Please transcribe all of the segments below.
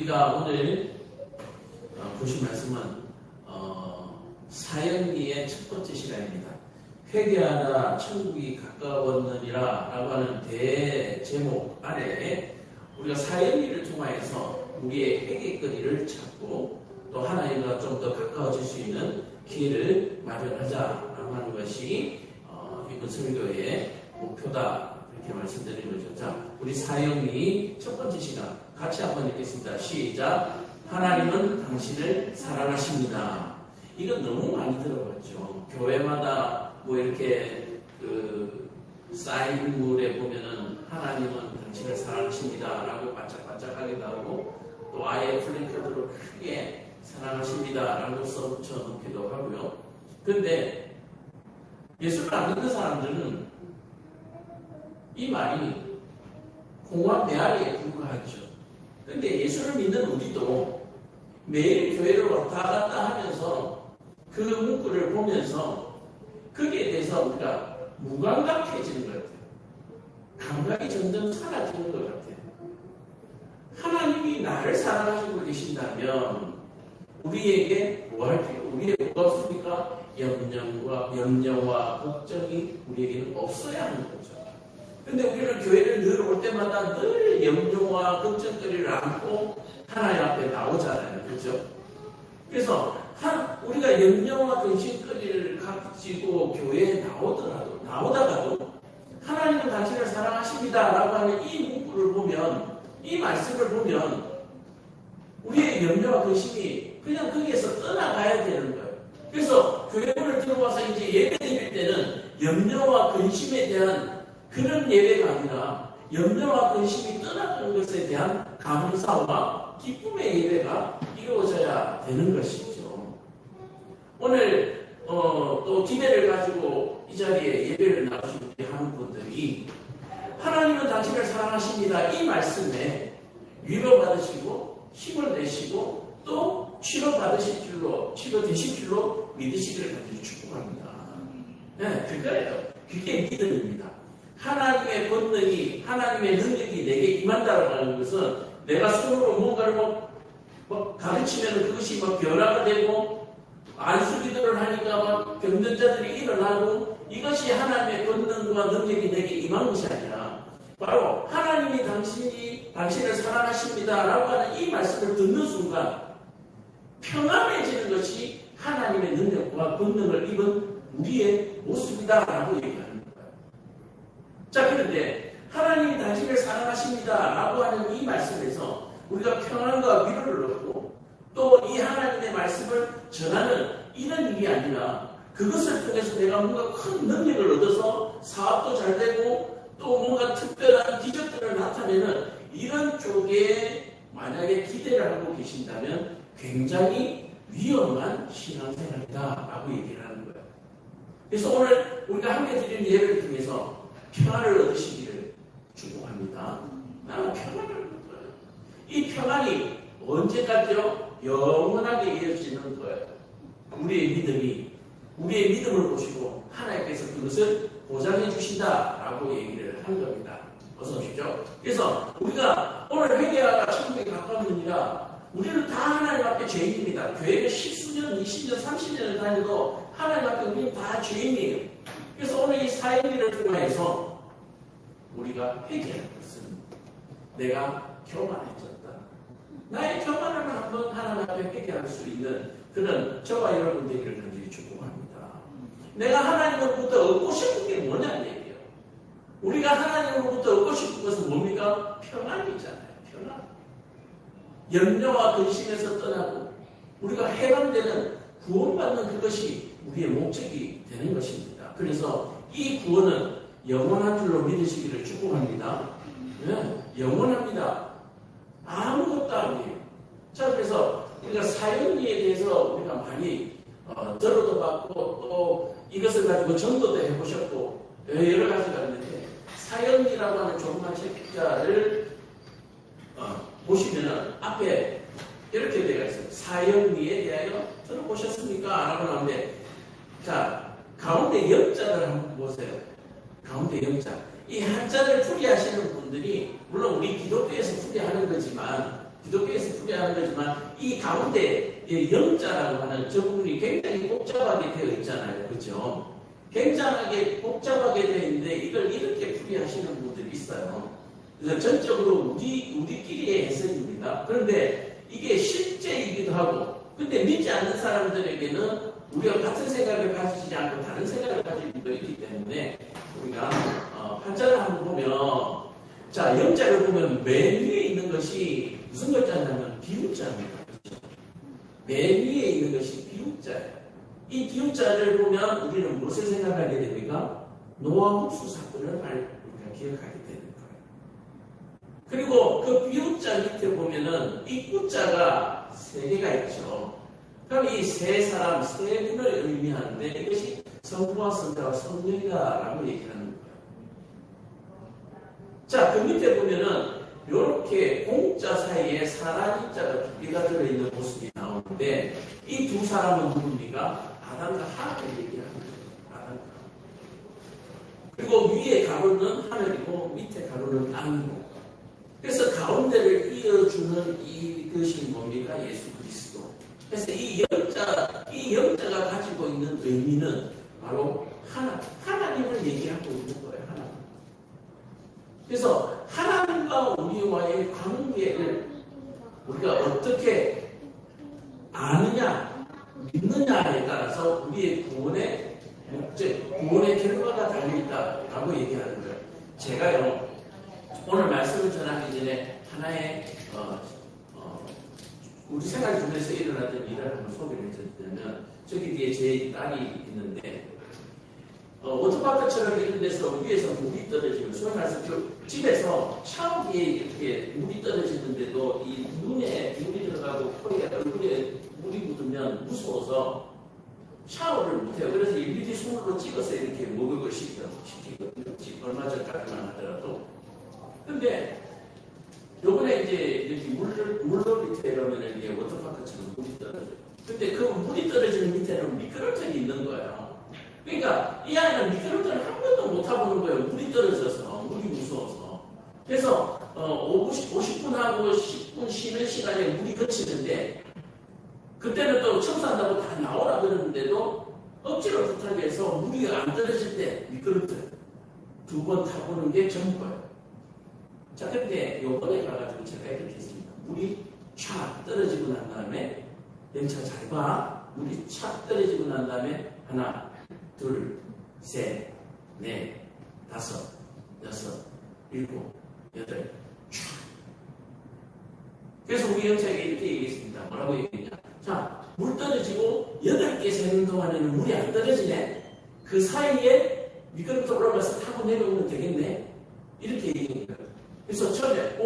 우리가 오늘 보실 말씀은 사형리의 첫 번째 시간입니다. 회개하라 천국이 가까웠느니라 라고 하는 대제목 아래 우리가 사형리를 통하여서 우리의 회개거리를 찾고 또 하나님과 좀 더 가까워질 수 있는 기회를 마련하자라고 하는 것이 이번 설교의 목표다. 이렇게 말씀드린 거죠. 자, 우리 사형리 첫 번째 시간 같이 한번 읽겠습니다. 시작. 하나님은 당신을 사랑하십니다. 이건 너무 많이 들어봤죠. 교회마다 뭐 이렇게 사인물에 보면은 하나님은 당신을 사랑하십니다 라고 반짝반짝하기도 하고 또 아예 플래카드로 크게 사랑하십니다 라고 써붙여 놓기도 하고요. 근데 예수를 안 믿는 사람들은 이 말이 공학 메아리에 불과하죠. 근데 예수를 믿는 우리도 매일 교회를 왔다 갔다 하면서 그 문구를 보면서 거기에 대해서 우리가 무감각해지는 것 같아요. 감각이 점점 사라지는 것 같아요. 하나님이 나를 사랑하시고 계신다면 우리에게 뭐 할 필요, 우리에게 뭐가 없습니까? 염려와 걱정이 우리에게는 없어야 하는 거죠. 근데 우리는 교회를 늘 올 때마다 늘 염려와 걱정거리를 안고 하나님 앞에 나오잖아요. 그렇죠? 그래서 우리가 염려와 근심거리를 가지고 교회에 나오다가도 하나님은 당신을 사랑하십니다 라고 하는 이 문구를 보면, 이 말씀을 보면 우리의 염려와 근심이 그냥 거기에서 떠나가야 되는 거예요. 그래서 교회문을 들어와서 이제 예배 드릴 때는 염려와 근심에 대한 그런 예배가 아니라 염려와 근심이 떠나가는 것에 대한 감사와 기쁨의 예배가 이루어져야 되는 것이죠. 오늘 또 기대를 가지고 이 자리에 예배를 나오시고 하는 분들이 하나님은 당신을 사랑하십니다 이 말씀에 위로받으시고 힘을 내시고 또 치료되실 줄로 믿으시기를 간절히 축복합니다. 네, 그거예요. 그게 믿음입니다. 하나님의 권능이, 하나님의 능력이 내게 임한다라고 하는 것은 내가 손으로 뭔가를 가르치면 그것이 변화가 되고 안수기도를 하니까 병든 자들이 일어나고 이것이 하나님의 권능과 능력이 내게 임한 것이 아니라 바로 하나님이 당신을 사랑하십니다 라고 하는 이 말씀을 듣는 순간 평안해지는 것이 하나님의 능력과 권능을 입은 우리의 모습이다 라고 얘기합니다. 자, 그런데 하나님이 당신을 사랑하십니다 라고 하는 이 말씀에서 우리가 평안과 위로를 얻고 또 이 하나님의 말씀을 전하는 이런 일이 아니라 그것을 통해서 내가 뭔가 큰 능력을 얻어서 사업도 잘 되고 또 뭔가 특별한 기적들을 나타내는 이런 쪽에 만약에 기대를 하고 계신다면 굉장히 위험한 신앙생활이다 라고 얘기를 하는 거예요. 그래서 오늘 우리가 함께 드리는 예배를 통해서 평안을 얻으시기를 축복합니다. 나는 평안을 얻어요. 이 평안이 언제까지요? 영원하게 이어지는 거예요. 우리의 믿음을 보시고 하나님께서 그것을 보장해 주신다라고 얘기를 한 겁니다. 어서 오십시오. 그래서 우리가 오늘 회개하라 천국에 가까웠느니라 우리는 다 하나님 앞에 죄인입니다. 교회를 10수년, 20년, 30년을 다녀도 하나님 앞에 우리는 다 죄인이에요. 그래서 오늘 이 사형리를 통해서 우리가 회개하는 것은 내가 교만해졌다. 나의 교만함을 한번 하나님 앞에 회개할 수 있는 그런 저와 여러분 되기를 간절히 축복합니다. 내가 하나님으로부터 얻고 싶은 게 뭐냐는 얘기예요. 우리가 하나님으로부터 얻고 싶은 것은 뭡니까? 평안이잖아요. 평안. 염려와 근심에서 떠나고 우리가 해방되는 구원받는 그것이 우리의 목적이 되는 것입니다. 그래서 이 구원은 영원한 줄로 믿으시기를 축복합니다. 네, 영원합니다. 아무것도 아니에요. 자, 그래서 우리가 사형리에 대해서 우리가 많이 들어도 봤고 또 이것을 가지고 전도도 해보셨고 여러 가지가 있는데 사형리라고 하는 조그만 책자를 보시면은 앞에 이렇게 되어 있어요. 사형리에 대하여 들어보셨습니까? 라고 나오는데 자, 가운데 영자를 한번 보세요. 가운데 영자. 이 한자를 풀이하시는 분들이 물론 우리 기독교에서 풀이하는 거지만 기독교에서 풀이하는 거지만 이 가운데 영자라고 하는 저 부분이 굉장히 복잡하게 되어 있잖아요. 그렇죠? 굉장하게 복잡하게 되어 있는데 이걸 이렇게 풀이하시는 분들이 있어요. 그래서 전적으로 우리끼리의 해석입니다. 그런데 이게 실제이기도 하고, 근데 믿지 않는 사람들에게는 우리가 같은 생각을 가지지 않고 다른 생각을 가지고 있기 때문에 우리가 8절을 한번 보면, 자, 영자를 보면 맨 위에 있는 것이 무슨 글자냐면 비유자입니다. 맨 위에 있는 것이 비유자예요. 이 비유자를 보면 우리는 무엇을 생각하게 됩니까? 노아 홍수 사건을 우리가 기억하게 되는 거예요. 그리고 그 비유자 밑에 보면은 이 구자가 세 개가 있죠. 그럼 이 세 사람, 세 분을 의미하는데 이것이 성부와 성자와 성령이다라고 얘기하는 거예요. 자, 그 밑에 보면은 이렇게 공자 사이에 사라진자가 두 개가 들어있는 모습이 나오는데 이 두 사람은 누굽니까? 아담과 하나를 얘기하는 거예요. 아담과. 그리고 위에 가로는 하늘이고 밑에 가로는 땅이고, 그래서 가운데를 이어주는 이것이 뭡니까? 예수 그리스도. 그래서 이 영자가 가지고 있는 의미는 바로 하나님을 얘기하고 있는 거예요. 하나님. 그래서 하나님과 우리와의 관계를 우리가 어떻게 아느냐, 믿느냐에 따라서 우리의 구원의 목적, 구원의 결과가 달려있다라고 얘기하는 거예요. 제가요, 오늘 말씀을 전하기 전에 하나의 우리 생활 중에서 일어났던 일을 한번 소개를 해드리면, 저기 뒤에 제 딸이 있는데 워터파크처럼 이런 데서 위에서 물이 떨어지면, 소위 말해서 집에서 샤워기에 이렇게 물이 떨어지는데도 이 눈에 물이 들어가고 코에 얼굴에 물이 묻으면 무서워서 샤워를 못해요. 그래서 일일이 손으로 찍어서 이렇게 목욕을 시키거든요. 얼마 전까지만 하더라도. 근데 요번에 이제 이렇게 물로 밑에 이러면 이게 워터파크처럼 물이 떨어져요. 근데 그 물이 떨어지는 밑에는 미끄럼틀이 있는 거예요. 그러니까 이 아이는 미끄럼틀을 한 번도 못 타보는 거예요. 물이 떨어져서, 물이 무서워서. 그래서 50분하고 10분 쉬는 시간에 물이 그치는데, 그때는 또 청소한다고 다 나오라 그러는데도 억지로 부탁해 해서 물이 안 떨어질 때 미끄럼틀 2번 타보는 게 전부예요. 자, 근데 요번에 가가지고 제가 이렇게 했습니다. 물이 촥 떨어지고 난 다음에, 연차 잘 봐. 물이 촥 떨어지고 난 다음에 하나, 둘, 셋, 넷, 다섯, 여섯, 일곱, 여덟, 촥. 그래서 우리 연차에게 이렇게 얘기했습니다. 뭐라고 얘기했냐? 자, 물 떨어지고 8개 세는 동안에는 물이 안 떨어지네? 그 사이에 미끄럼틀 올라가서 타고 내려오면 되겠네? 이렇게 얘기합니다. 그래서 처음에,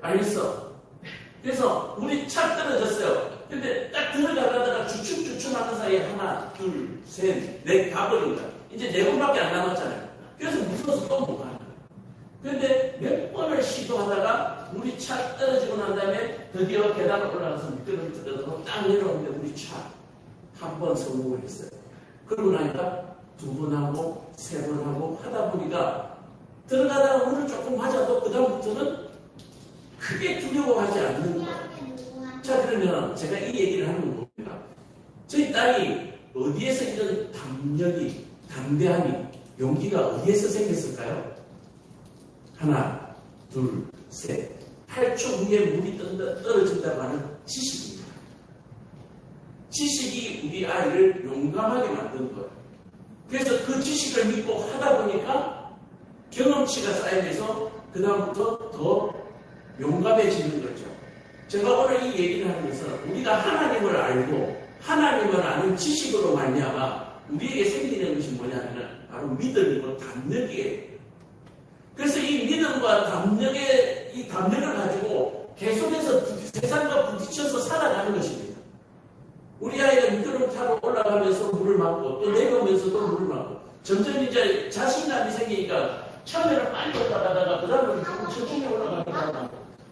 알겠어. 그래서 물이 착 떨어졌어요. 근데 딱 들어가다가 주춤주춤 하는 사이에 하나, 둘, 셋, 넷 가버린다. 이제 4번밖에 안 남았잖아요. 그래서 무서워서 또 못 가는 거예요. 근데 몇 번을 시도하다가 물이 착 떨어지고 난 다음에 드디어 계단을 올라가서 미끄럼틀에서 딱 내려오는데 물이 착 한 번 성공을 했어요. 그러고 나니까 2번 하고 3번 하고 하다 보니까 들어가다가 물을 조금 맞아도 그다음부터는 크게 두려워하지 않는 거예요. 자, 그러면 제가 이 얘기를 하는 건 뭡니까? 저희 딸이 어디에서 이런 담력이, 담대함이, 용기가 어디에서 생겼을까요? 하나, 둘, 셋. 8초 후에 물이 떨어진다고 하는 지식입니다. 지식이 우리 아이를 용감하게 만든 거예요. 그래서 그 지식을 믿고 하다 보니까 경험치가 쌓이면서 그 다음부터 더 용감해지는 거죠. 제가 오늘 이 얘기를 하면서 우리가 하나님을 알고 하나님을 아는 지식으로 말미암아 우리에게 생기는 것이 뭐냐면 바로 믿음이고 담력이에요. 그래서 이 믿음과 이 담력을 가지고 계속해서 세상과 부딪혀서 살아가는 것입니다. 우리 아이가 미끄럼 타고 올라가면서 물을 맞고 또 내려오면서도 물을 맞고 점점 이제 자신감이 생기니까 처음에는 빨리 올라가다가 그 다음에는 조금 천천히 올라가다가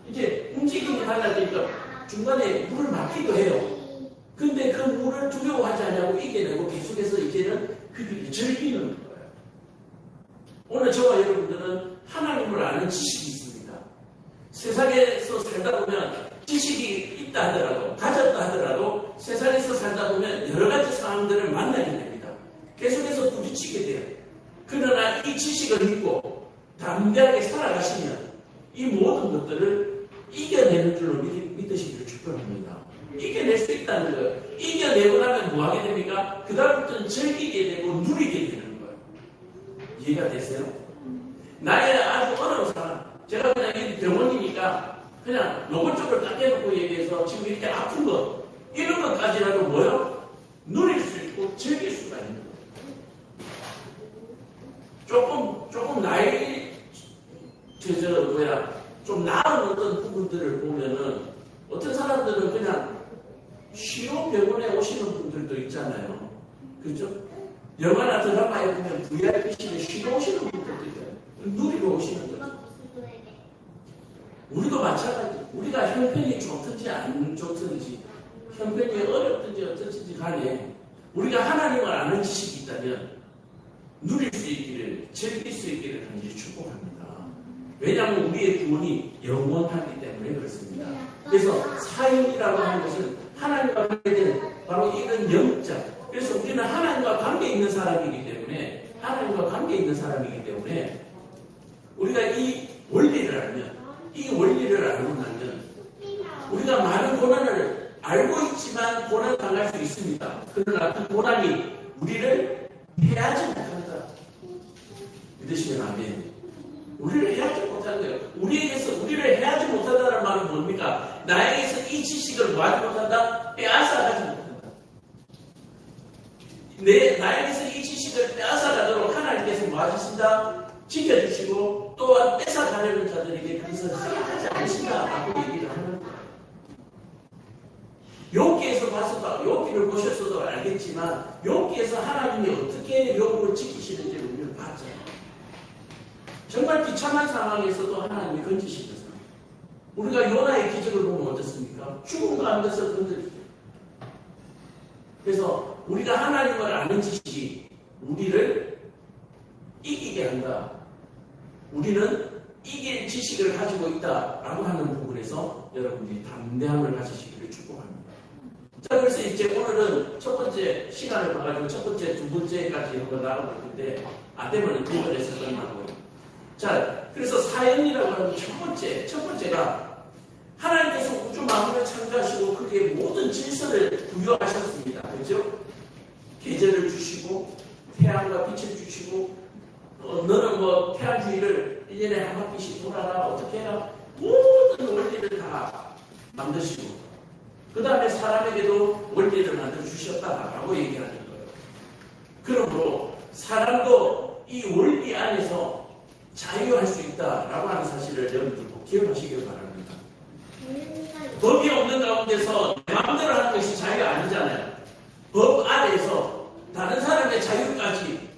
이제 움직임이 달라지니까 중간에 물을 맞기도 해요. 근데 그 물을 두려워하지 않냐고 이겨내고 계속해서 이제는 그 길을 즐기는 거예요. 오늘 저와 여러분들은 하나님을 아는 지식이 있습니다. 세상에서 살다 보면 지식이 있다 하더라도, 가졌다 하더라도 세상에서 살다 보면 여러 가지 상황들을 만나게 됩니다. 계속해서 부딪히게 돼요. 그러나 이 지식을 믿고 담대하게 살아가시면 이 모든 것들을 이겨내는 줄로 믿으시기를 축복합니다. 이겨낼 수 있다는 거예요. 이겨내고 나면 뭐 하게 됩니까? 그 다음부터는 즐기게 되고 누리게 되는 거예요. 이해가 되세요? 나의 아주 어려운 사람, 제가 그냥 이 병원이니까 그냥 노골적으로 딱 해놓고 얘기해서 지금 이렇게 아픈 것, 이런 것까지라도 뭐요? 누릴 수 있고 즐길 수가 있는 거예요. 조금 나이, 좀 나은 어떤 부분들을 보면은 어떤 사람들은 그냥 쉬러 병원에 오시는 분들도 있잖아요. 그죠? 영화나 드라마에 보면 VIP실에 쉬러 오시는 분들도 있잖아요. 누리러 오시는 거죠. 우리도 마찬가지. 우리가 형편이 좋든지 안 좋든지, 형편이 어렵든지 어떻든지 간에 우리가 하나님을 아는 지식이 있다면 누릴 수 있기를, 즐길 수 있기를 간절히 축복합니다. 왜냐하면 우리의 구원이 영원하기 때문에 그렇습니다. 그래서 사역이라고 하는 것은 하나님과 관계된 바로 이런 영자. 그래서 우리는 하나님과 관계 있는 사람이기 때문에, 하나님과 관계 있는 사람이기 때문에 우리가 이 원리를 알면, 이 원리를 알고 나면 우리가 많은 고난을 알고 있지만 고난 당할 수 있습니다. 그러나 그 고난이 우리를 해하지 못한다. 믿으시면 아멘. 우리를 해하지 못하는 거예요. 우리를 해하지 못한다는 말은 뭡니까? 나에게서 이 지식을 뭐하지 못한다? 빼앗아가지 못한다. 나에게서 이 지식을 빼앗아가도록 하나님께서 뭐하신다? 지켜주시고 또한 뺏어가려는 자들에게 그것을 허락하지 않으신다라고 얘기를 하는 거예요. 욥기에서 봤어도, 욥기를 보셨어도 알겠지만 욥기에서 하나님이 어떻게 욥을 지키시는지 우리는 봤잖아요. 정말 비참한 상황에서도 하나님이 건지시면서, 우리가 요나의 기적을 보면 어떻습니까? 죽은 가운데서 건드리죠. 그래서 우리가 하나님을 아는 지식이 우리를 이기게 한다. 우리는 이길 지식을 가지고 있다라고 하는 부분에서 여러분들이 담대함을 가지시기를 축복합니다. 자, 그래서 이제 오늘은 첫 번째 시간을 봐가지고 첫 번째, 두 번째까지 한번 나가볼 텐데, 안 되면 두 번에서 끝나고요. 자, 그래서 사연이라고 하는 첫 번째가 하나님께서 우주 만물을 창조하시고 거기에 모든 질서를 부여하셨습니다. 그렇죠? 계절을 주시고 태양과 빛을 주시고 너는 뭐 태양 주위를 1년에 한 바퀴씩 돌아라, 어떻게 해라, 모든 원리를 다 만드시고 그 다음에 사람에게도 원리를 만들어 주셨다라고 얘기하는 거예요. 그러므로 사람도 이 원리 안에서 자유할 수 있다라고 하는 사실을 여러분들 꼭 기억하시길 바랍니다. 법이 없는 가운데서 내 마음대로 하는 것이 자유가 아니잖아요. 법 아래에서 다른 사람의 자유까지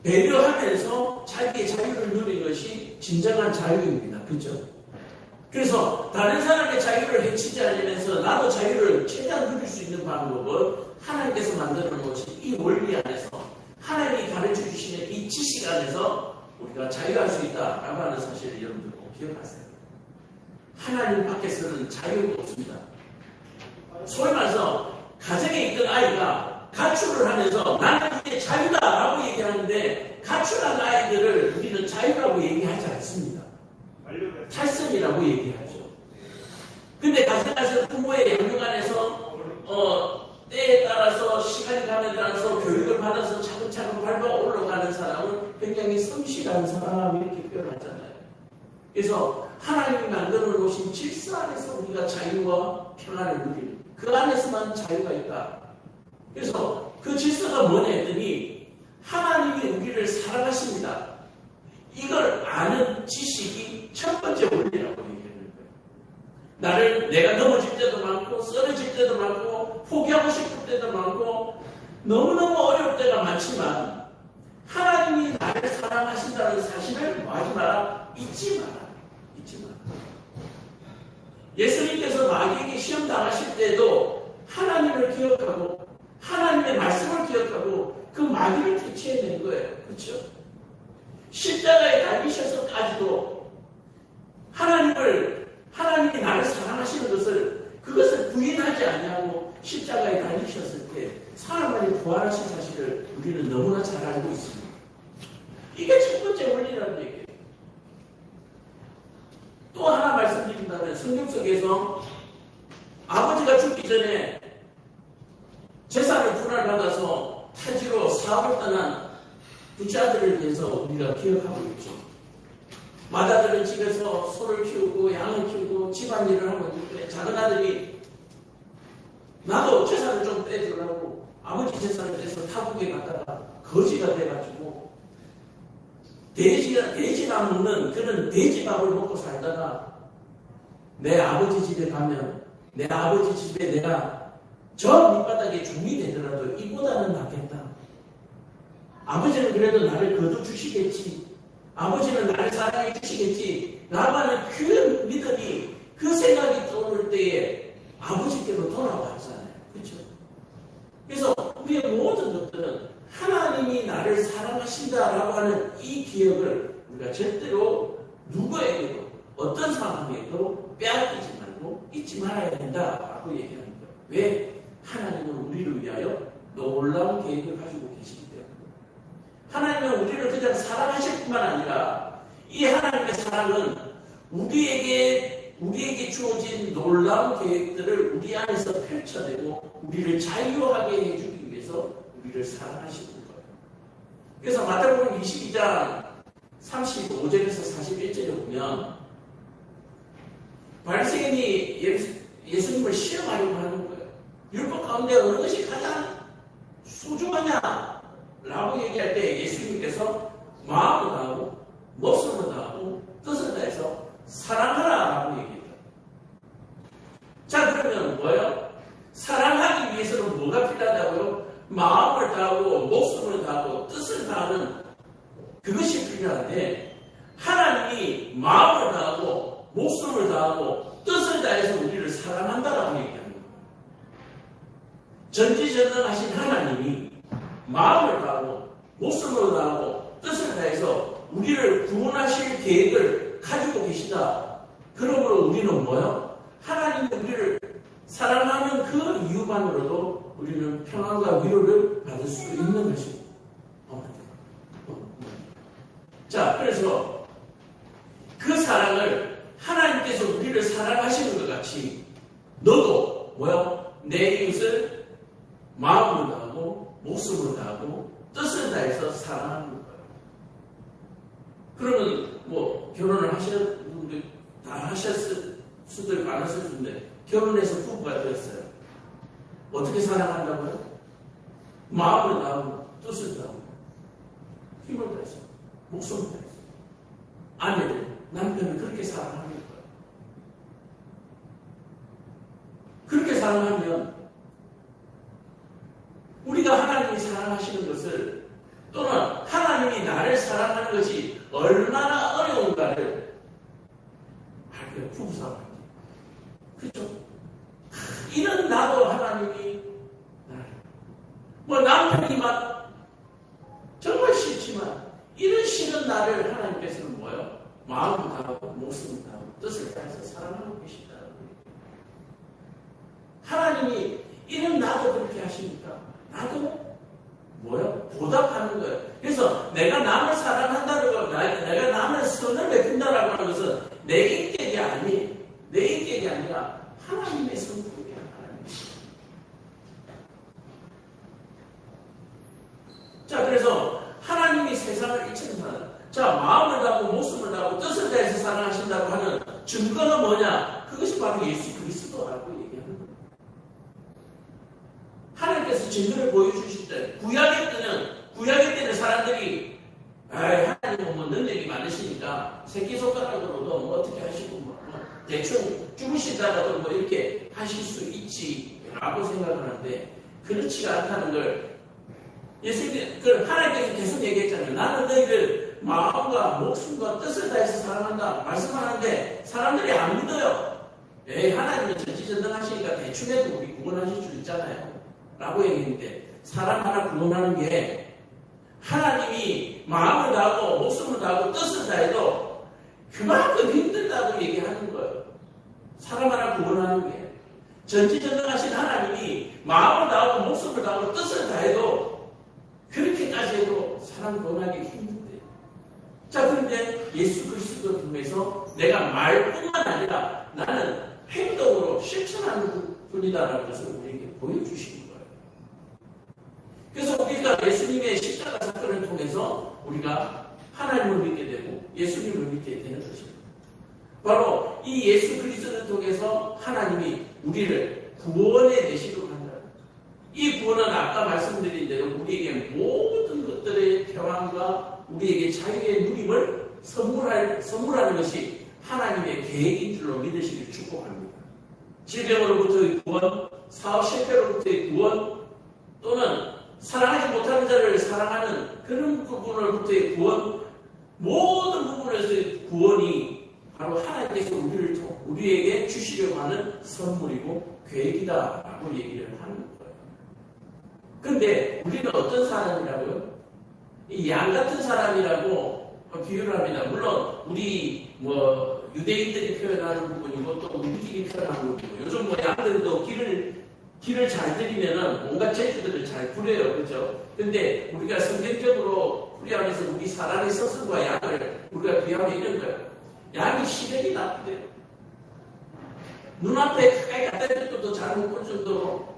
배려하면서 자기의 자유를 누리는 것이 진정한 자유입니다. 그렇죠? 그래서 다른 사람의 자유를 해치지 않으면서 나도 자유를 최대한 누릴 수 있는 방법을 하나님께서 만들어 놓으신 이 원리 안에서, 하나님이 가르쳐 주시는 이 지식 안에서 우리가 자유할 수 있다라고 하는 사실을 여러분들 꼭 기억하세요. 하나님 밖에서는 자유가 없습니다. 소위 말해서 가정에 있던 아이가 가출을 하면서 나는 이게 자유다라고 얘기하는데, 가출한 아이들을 우리는 자유라고 얘기하지 않습니다. 탈선이라고 얘기하죠. 근데 가정에서 부모의 영역 안에서 때에 따라서 시간이 가면 따라서 교육을 받아서 차근차근 밟아 올라가는 사람은 굉장히 성실한 사람 이렇게 표현하잖아요. 그래서 하나님이 만들어 놓으신 질서 안에서 우리가 자유와 평안을 누리는, 그 안에서만 자유가 있다. 그래서 그 질서가 뭐냐 했더니 하나님이 우리를 사랑하십니다. 이걸 아는 지식이 첫 번째 원리라고 얘기하는 거예요. 내가 넘어질 때도 많고 쓰러질 때도 많고 포기하고 싶을 때도 많고 너무너무 어려울 때가 많지만 하나님이 나를 사랑하신다는 사실을 뭐하지 마라? 잊지 마라. 예수님께서 마귀에게 시험 당하실 때도 하나님을 기억하고 하나님의 말씀을 기억하고 그 마귀를 퇴치해낸 거예요. 그렇죠? 십자가에 달리셔서까지도 하나님이 나를 사랑하시는 그것을 부인하지 아니하고 십자가에 달리셨을 때 사람만이 부활하신 사실을 우리는 너무나 잘 알고 있습니다. 이게 첫 번째 원리라는 얘기예요. 또 하나 말씀드린다면 성경 속에서 아버지가 죽기 전에 재산을 분할받아서 타지로 사업을 떠난 둘째 아들을 위해서 우리가 기억하고 있죠. 맏아들은 집에서 소를 키우고 양을 키우고 집안일을 하고 있는데 작은 아들이 나도 재산을 좀 떼주려고 아버지 재산을 떼서 타국에 갔다가 거지가 돼가지고 돼지나 먹는 그런 돼지밥을 먹고 살다가 내 아버지 집에 가면 내 아버지 집에 내가 저 밑바닥에 종이 되더라도 이보다는 낫겠다. 아버지는 그래도 나를 거둬주시겠지. 아버지는 나를 사랑해 주시겠지. 라고 하는 그 믿음이, 그 생각이 떠오를 때에 아버지께로 돌아왔잖아요. 그렇죠? 그래서 우리의 모든 것들은 하나님이 나를 사랑하신다라고 하는 이 기억을 우리가 절대로 누구에게도 어떤 상황에도 빼앗기지 말고 잊지 말아야 된다라고 얘기하는 거예요. 왜? 하나님은 우리를 위하여 놀라운 계획을 가지고 계시기 때문에. 하나님은 우리를 그냥 사랑하실 뿐만 아니라 이 하나님의 사랑은 우리에게 주어진 놀라운 계획들을 우리 안에서 펼쳐내고 우리를 자유하게 해주기 위해서 우리를 사랑하시는 거예요. 그래서 마태복음 22장 35절에서 41절에 보면 바리새인이 예수님을 시험하려고 하는 거예요. 율법 가운데 어느 것이 가장 소중하냐? 라고 얘기할 때 예수님께서 마음을 다하고 목숨을 다하고 뜻을 다해서 사랑하라 라고 얘기해요. 자, 그러면 뭐예요? 사랑하기 위해서는 뭐가 필요하다고요? 마음을 다하고 목숨을 다하고 뜻을 다하는 그것이 필요한데 하나님이 마음을 다하고 목숨을 다하고 뜻을 다해서 우리를 사랑한다라고 얘기합니다. 전지전능하신 하나님이 마음을 다하고 목숨을 다하고 뜻을 다해서 우리를 구원하실 계획을 가지고 계시다. 그러므로 우리는 뭐요? 하나님이 우리를 사랑하는 그 이유만으로도 우리는 평안과 위로를 받을 수 있는 것입니다. 자, 그래서 그 사랑을 하나님께서 우리를 사랑하시는 것 같이 너도 뭐요? 내 이웃을 마음으로 다하고 목숨으로 다하고 뜻을 다해서 사랑하는 거예요. 그러면 뭐 결혼을 하셨을 분들 다 하셨을 수도 많았을 텐데 결혼해서 부부가 되었어요. 어떻게 사랑한다고요? 마음을 다하고 뜻을 다하고 힘을 다해서 목숨을 다해서 아내를 남편을 그렇게 사랑하는 거예요. 그렇게 사랑하면 우리가 하나님이 사랑하시는 것을 또는 하나님이 나를 사랑하는 것이 얼마나 어려운가를 알고요. 부부싸움. 그렇죠? 이런 나도 하나님이 나를 뭐 남편이 막 정말 싫지만 이런 싫은 나를 하나님께서는 뭐예요? 마음을 다하고 목숨을 다하고 뜻을 다해서 사랑하고 계시다. 하나님이 이런 나도 그렇게 하시니까 나도 뭐요? 보답하는 거예요. 그래서 내가 남을 사랑한다는 거, 내가 남을 선을 베푼다라고 하는 것은 내 인격이 아니라 하나님의 선물이야. 자, 그래서 하나님이 세상을 이처럼 사랑. 자, 마음을 다하고 목숨을 다하고 뜻을 다해서 사랑하신다고 하는 증거가 뭐냐? 그것이 바로 예수 그리스도라고 얘기하는 거예요. 하나님께서 증거를 보여주실 때 구약의 때는 사람들이 하나님은 뭐 능력이 많으시니까 새끼손가락으로도 뭐 어떻게 하시고 뭐 대충 죽으시다가도 뭐 이렇게 하실 수 있지라고 생각하는데 그렇지가 않다는 걸 예수님, 하나님께서 계속 얘기했잖아요. 나는 너희를 마음과 목숨과 뜻을 다해서 사랑한다 말씀하는데 사람들이 안 믿어요. 하나님은 전지전능하시니까 대충 해도 우리 구원하실 줄 있잖아요 라고 얘기했는데 사람 하나 구원하는 게 하나님이 마음을 다하고 목숨을 다하고 뜻을 다해도 그만큼 힘들다고 얘기하는 거예요. 사람 하나 구원하는 게 전지전능하신 하나님이 마음을 다하고 목숨을 다하고 뜻을 다해도 그렇게까지 해도 사람 구원하기 힘든데, 자, 그런데 예수 그리스도를 통해서 내가 말뿐만 아니라 나는 행동으로 실천하는 분이다라는 것을 우리에게 보여주시는 거예요. 그래서 우리가 예수님의 십자가 사건을 통해서 우리가 하나님을 믿게 되고 예수님을 믿게 되는 것입니다. 바로 이 예수 그리스도를 통해서 하나님이 우리를 구원의 대신으로 한다. 이 구원은 아까 말씀드린 대로 우리에게 모든 것들의 평안과 우리에게 자유의 누림을 선물하는 것이 하나님의 계획인 줄로 믿으시길 축복합니다. 질병으로부터의 구원, 사업 실패로부터의 구원, 또는 사랑하지 못하는 자를 사랑하는 그런 부분으로부터의 구원, 모든 부분에서의 구원이 바로 하나님께서 우리에게 주시려고 하는 선물이고 계획이다라고 얘기를 하는 거예요. 그런데 우리는 어떤 사람이라고요? 이 양 같은 사람이라고 비유를 합니다. 물론 우리 유대인들이 표현하는 부분이고 또 우리끼리 표현하는 부분이고, 요즘 양들도 길을 잘 들이면은 온갖 재주들을 잘 부려요. 그죠? 근데 우리가 성경적으로 풀이하면서 우리 사람의 서슴과 양을 우리가 비하면 이런 거예요. 양이 시력이 나쁘대요. 눈앞에 가까이 갖다 대도 잘 못 볼 정도로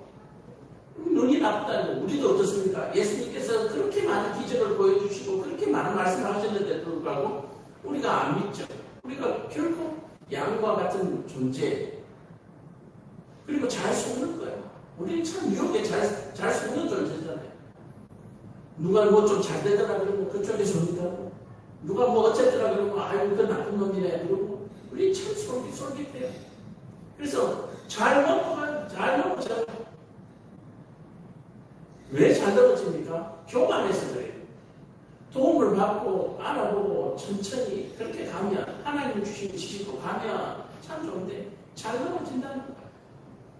눈이 나쁘다는 거. 우리도 어떻습니까? 예수님께서 그렇게 많은 기적을 보여주시고 그렇게 많은 말씀을 하셨는데도 불구하고 우리가 안 믿죠. 우리가 결코 양과 같은 존재, 그리고 잘 속는 거예요. 우리는 참 유혹에 잘 속는 존재잖아요. 누가 뭐 좀 잘 되더라 그러면 그쪽에 속는다고, 누가 뭐 어쨌더라 그러면 아이고 그 나쁜 놈이네 그러고, 우리 참 솔깃해요. 그래서 잘 넘어가요. 잘 넘어져요. 왜 잘 넘어집니까? 교만해서 그래요. 도움을 받고 알아보고 천천히 그렇게 가면, 하나님 주신 지식으로 가면 참 좋은데 잘 넘어진다는 거예요.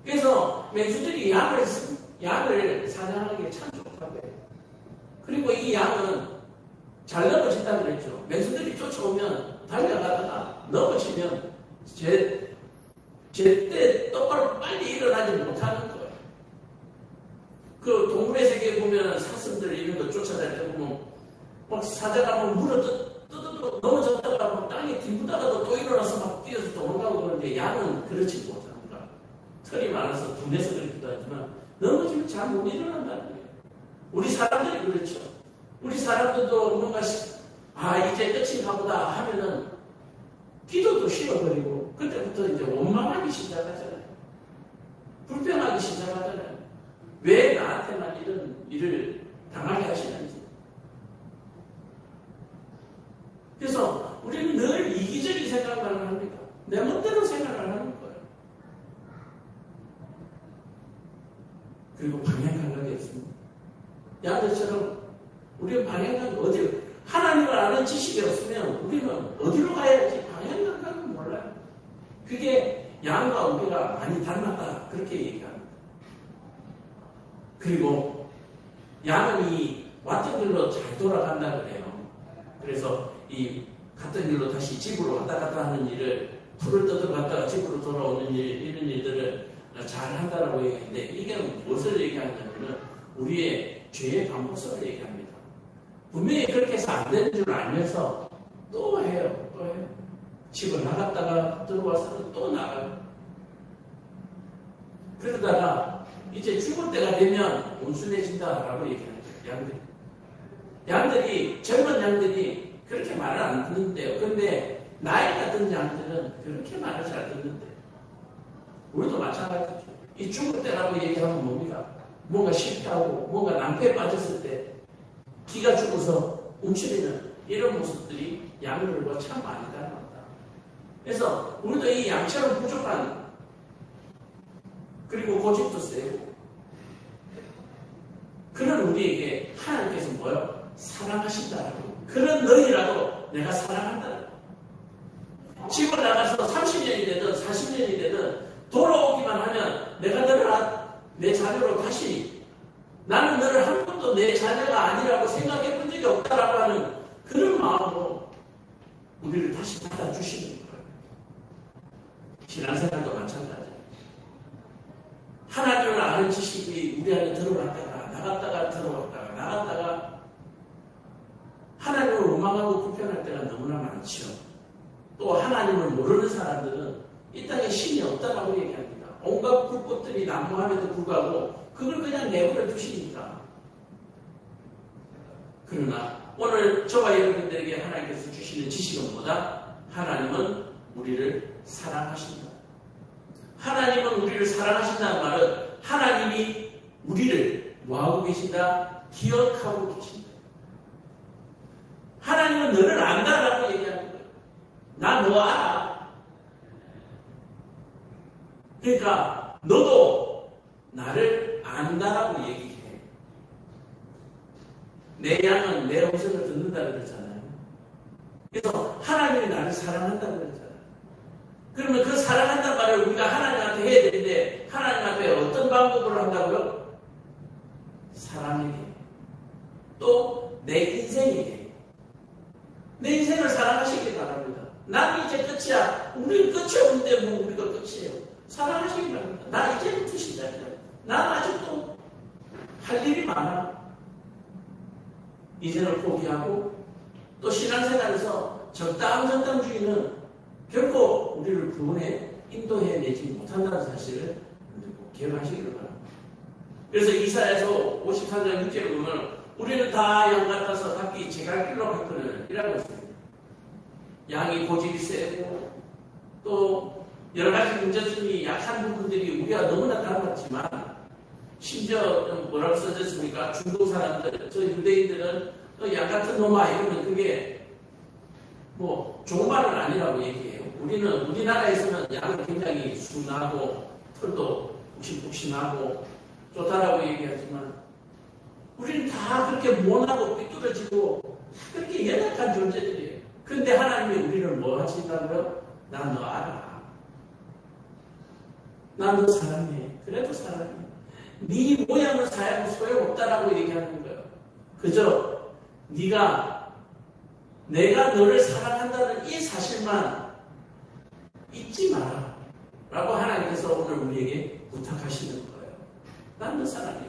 그래서 매주들이 양을 사냥하기에 참 좋다고 해요. 그리고 이 양은 잘 넘어진다 그랬죠. 매주들이 쫓아오면 달려가다가 넘어지면 제때 똑바로 빨리 일어나지 못하는 거예요. 그 동물의 세계에 보면 사슴들 이런 거 쫓아다닐 때 보면 막 사자가 막 물어 뜯어도 넘어졌다가 막 땅에 뒹구다가도 또 일어나서 막 뛰어서 도망가고 그러는데 양은 그렇지 못합니다. 털이 많아서 둔해서 그렇기도 하지만 넘어지면 잘 못 일어난다는 거예요. 우리 사람들이 그렇죠. 우리 사람들도 뭔가 이제 끝인가 보다 하면은 기도도 쉬어버리고 그때부터 이제 원망하기 시작하잖아요. 불평하기 시작하잖아요. 왜 나한테만 이런 일을 당하게 하시는지. 그래서 우리는 늘 이기적인 생각을 합니다. 내 멋대로 생각을 하는 거예요. 그리고 방향감각이 없습니다. 양들처럼 우리는 방향감이 어디로, 하나님을 아는 지식이 없으면 우리는 어디로 가야 할지 방향감각은 몰라요. 그게 양과 우리가 많이 닮았다 그렇게 얘기합니다. 그리고 양은 이 왔던 길로 잘 돌아간다 그래요. 그래서 이 갔던 길로 다시 집으로 왔다 갔다 하는 일을, 풀을 뜯어갔다가 집으로 돌아오는 일, 이런 일들을 잘 한다라고 얘기하는데, 이게 무엇을 얘기하냐면은 우리의 죄의 반복성을 얘기합니다. 분명히 그렇게 해서 안 되는 줄 알면서 또 해요. 집을 나갔다가 들어와서는 또 나가요. 그러다가 이제 죽을 때가 되면 온순해진다라고 얘기합니다. 양들이, 젊은 양들이 그렇게 말을 안 듣는데요. 그런데 나이 같은 양들은 그렇게 말을 잘 듣는데, 우리도 마찬가지죠. 이 죽을 때라고 얘기하면 뭡니까? 뭔가 실패하고 뭔가 낭패에 빠졌을 때 기가 죽어서 움츠리는 이런 모습들이 양들과 참 많이 닮았다. 그래서 우리도 이 양처럼 부족한, 그리고 고집도 세고 그런 우리에게 하나님께서 뭐요? 사랑하신다라고. 그런 너희라도 내가 사랑한다라고. 집을 나가서 30년이 되든 40년이 되든 돌아오기만 하면 내가 너를 내 자녀로 다시, 나는 너를 한 번도 내 자녀가 아니라고 생각해 본 적이 없다라고 하는 그런 마음으로 우리를 다시 받아주시는 거예요. 신앙생활도 마찬가지예요. 하나님을 아는 지식이 우리 안에 들어갔다가 나갔다가 들어갔다가 나갔다가 하나님을 원망하고 불편할 때가 너무나 많죠. 또 하나님을 모르는 사람들은 이 땅에 신이 없다라고 얘기합니다. 온갖 불꽃들이 난무함에도 불구하고 그걸 그냥 내버려 두시니까. 그러나 오늘 저와 여러분들에게 하나님께서 주시는 지식은 뭐다? 하나님은 우리를 사랑하신다. 하나님은 우리를 사랑하신다는 말은 하나님이 우리를 뭐하고 계신다? 기억하고 계신다. 하나님은 너를 안다라고 얘기하는 거예요. 나 너 알아. 그러니까 너도 나를 안다라고 얘기해. 내 양은 내 음성을 듣는다고 그랬잖아요. 그래서 하나님이 나를 사랑한다고 그랬잖아요. 그러면 그 사랑한다는 말을 우리가 하나님한테 해야 되는데 하나님한테 어떤 방법으로 한다고요? 사랑에게. 또 내 인생에게. 내 인생을 사랑하시기 바랍니다. 난 이제 끝이야. 우리는 끝이 없는데 뭐 우리가 끝이에요. 사랑하시기 바랍니다. 나 이제부터 시작이야. 난 아직도 할 일이 많아. 인생을 포기하고 또 신앙생활에서 적당주의는 결코 우리를 구원해 인도해내지 못한다는 사실을 꼭 기억하시기를 바랍니다. 그래서 이사야서 54장 6절에 보면 우리는 다 양 같아서 각기 제갈 길로 갔거늘 이라고 했습니다. 양이 고집이 세고 또 여러 가지 문제점이 약한 부분들이 우리가 너무나 닮았지만 심지어 뭐라고 써졌습니까? 중동 사람들, 저 유대인들은 양 같은 놈아 이러면 그게 뭐 좋은 말은 아니라고 얘기해요. 우리는 우리나라에서는 양은 굉장히 순하고 털도 푹신푹신하고 좋다라고 얘기하지만 우리는 다 그렇게 모나고 삐뚤어지고 그렇게 연약한 존재들이에요. 그런데 하나님이 우리를 뭐 하신다고요? 난 너 알아. 난 너 사랑해. 그래도 사랑해. 네 모양을 사양은 소용없다라고 얘기하는 거예요. 그저 네가 내가 너를 사랑한다는 이 사실만 잊지 마라 라고 하나님께서 오늘 우리에게 부탁하시는 거예요. 난 너 사랑해.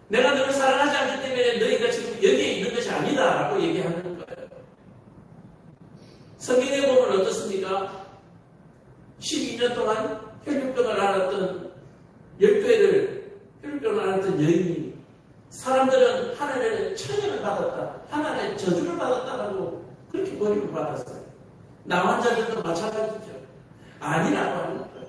내가 너를 사랑하지 않기 때문에 너희가 지금 여기에 있는 것이 아니다 라고 얘기하는 거예요. 성경에 보면 어떻습니까? 12년 동안 혈육병을 앓았던 12회를 혈육병을 앓았던 여인이 사람들은 하나님의 천연을 받았다, 하나님의 저주를 받았다라고 그렇게 버림을 받았어요. 나 환자들도 마찬가지죠. 아니라고 하는 거예요.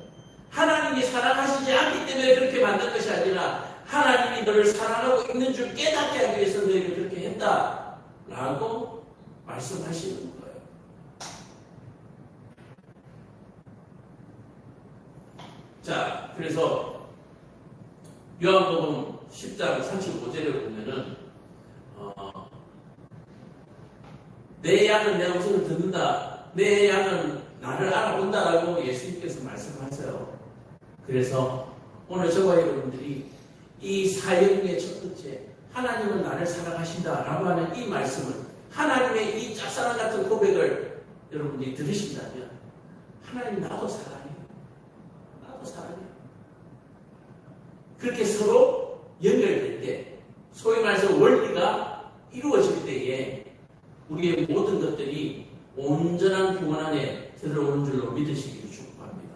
하나님이 사랑하시지 않기 때문에 그렇게 만든 것이 아니라 하나님이 너를 사랑하고 있는 줄 깨닫게 하기 위해서 너희를 그렇게 했다라고 말씀하시는 거예요. 자, 그래서 요한복음 10장 35절에 보면은 내 양은 내 음성을 듣는다. 내 양은 나를 알아본다라고 예수님께서 말씀하세요. 그래서 오늘 저와 여러분들이 이 사역의 첫 번째 하나님은 나를 사랑하신다라고 하는 이 말씀을 하나님의 이 짝사랑 같은 고백을 여러분들이 들으신다면 하나님 나도 사랑해. 나도 사랑해. 그렇게 서로 연결될 때 소위 말해서 원리가 이루어질 때에 우리의 모든 것들이 온전한 구원 안에 들어오는 줄로 믿으시기를 축복합니다.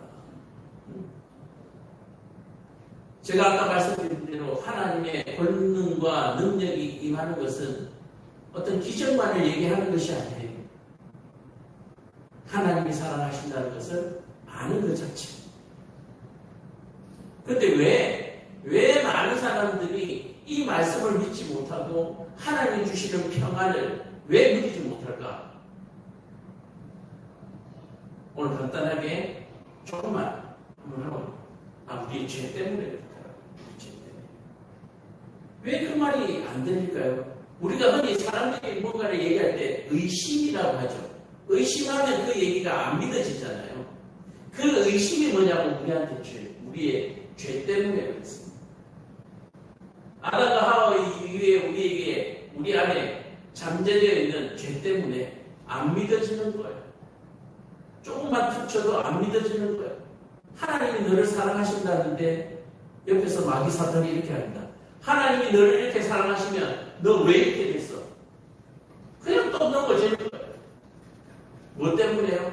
제가 아까 말씀드린 대로 하나님의 권능과 능력이 임하는 것은 어떤 기적만을 얘기하는 것이 아니에요. 하나님이 사랑하신다는 것을 아는 것 자체. 그런데 왜 많은 사람들이 이 말씀을 믿지 못하고 하나님이 주시는 평안을 왜 누리지 못할까? 오늘 간단하게 조금만 한번 하고 우리의 죄 때문에 그렇다. 죄 때문에. 왜 그 말이 안 들릴까요? 우리가 흔히 사람들이 뭔가를 얘기할 때 의심이라고 하죠. 의심하면 그 얘기가 안 믿어지잖아요. 그 의심이 뭐냐면 우리의 죄 때문에 그렇습니다. 아담과 하와 이후에 우리에게 우리 안에 잠재되어 있는 죄 때문에 안 믿어지는 거예요. 조금만 툭 쳐도 안 믿어지는 거예요. 하나님이 너를 사랑하신다는데 옆에서 마귀 사탄이 이렇게 합니다. 하나님이 너를 이렇게 사랑하시면 너 왜 이렇게 됐어? 그냥 또 넘어지는 거예요. 뭐 때문에요?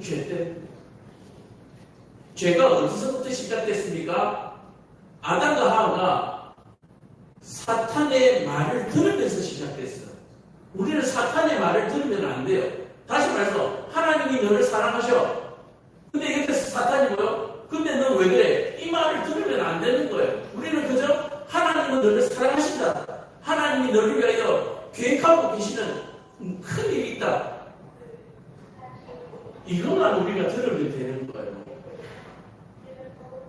죄 때문에. 죄가 어디서부터 시작됐습니까? 아담과 하와가 사탄의 말을 들으면서 시작됐어요. 우리는 사탄의 말을 들으면 안 돼요. 다시 말해서 하나님이 너를 사랑하셔. 근데 옆에서 사탄이 뭐요? 근데 너 왜 그래? 이 말을 들으면 안 되는 거예요. 우리는 그저 하나님은 너를 사랑하신다. 하나님이 너를 위하여 계획하고 계시는 큰 일이 있다. 이것만 우리가 들으면 되는 거예요.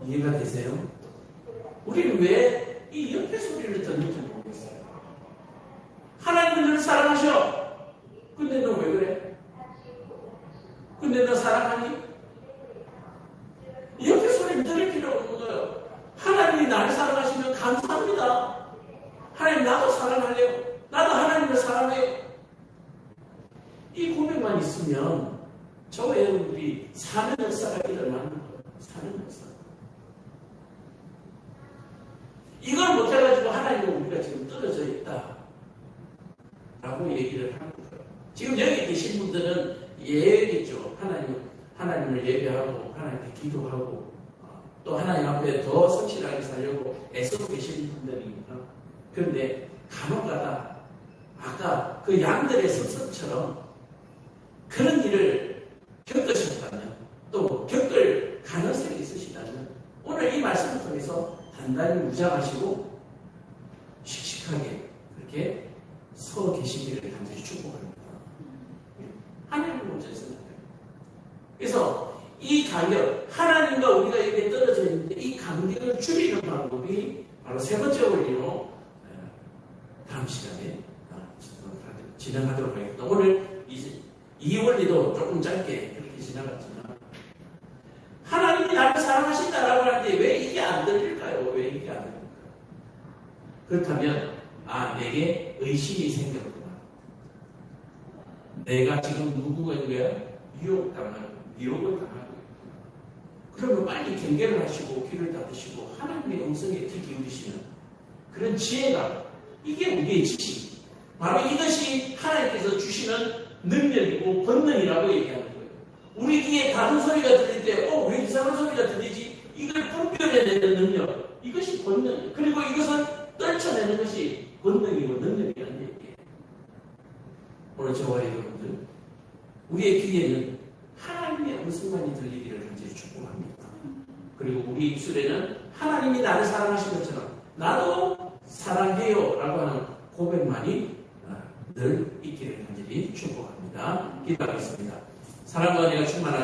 이해가 되세요? 우리는 왜 이 옆에 소리를 듣는지 모르겠어요. 하나님은 너를 사랑하셔. 근데 너 왜 그래? 근데 너 사랑하니? 옆에 소리를 들을 필요 없는 거예요. 하나님이 나를 사랑하시면 감사합니다. 하나님 나도 사랑할래요. 나도 하나님을 사랑해요. 이 고백만 있으면 저와 여러분들이 사는 역사가 일어나는 거예요. 사는 역사. 이걸 못해가지고 하나님은 우리가 지금 떨어져 있다 라고 얘기를 하는 거예요. 지금 여기 계신 분들은 예겠죠. 하나님을 예배하고 하나님께 기도하고 또 하나님 앞에 더 성실하게 살려고 애쓰고 계시는 분들입니다. 그런데 간혹가다 아까 그 양들의 습성처럼 그런 일을 겪으셨다면 또 겪을 가능성이 있으시다면 오늘 이 말씀을 통해서 단단히 무장하시고 씩씩하게 그렇게 서 계시기를 간절히 축복합니다. 하나님을 먼저 생각해요. 그래서 이 간격, 하나님과 우리가 이렇게 떨어져 있는데 이 간격을 줄이는 방법이 바로 세 번째 원리로 다음 시간에 진행하도록 하겠습니다. 오늘 이 원리도 조금 짧게 그렇게 지나갔지만 하나님이 나를 사랑하신다라고 하는데 왜 이게 안 들릴까요? 왜 이게 안 들릴까요? 그렇다면 내게 의심이 생겼구나. 내가 지금 누구에게 유혹을 당하고 있구나. 그러면 빨리 경계를 하시고 귀를 닫으시고 하나님의 음성에 귀 기울이시는 그런 지혜가 이게 우리의 지식. 바로 이것이 하나님께서 주시는 능력이고 본능이라고 얘기하는 거예요. 우리 귀에 다른 소리가 들릴 때 왜 이상한 소리가 들리지? 이걸 분별해내는 능력. 이것이 본능. 그리고 이것은 떨쳐내는 것이 본능이고 능력이라는 얘기예요. 오늘 저와 여러분들 우리의 귀에는 하나님의 음성만이 들리기를 간절히 축복합니다. 그리고 우리 입술에는 하나님이 나를 사랑하신 것처럼 나도 사랑해요 라고 하는 고백만이 늘 있기를 간절히 축복합니다. 기도하겠습니다. 사랑과 은혜가 충만하신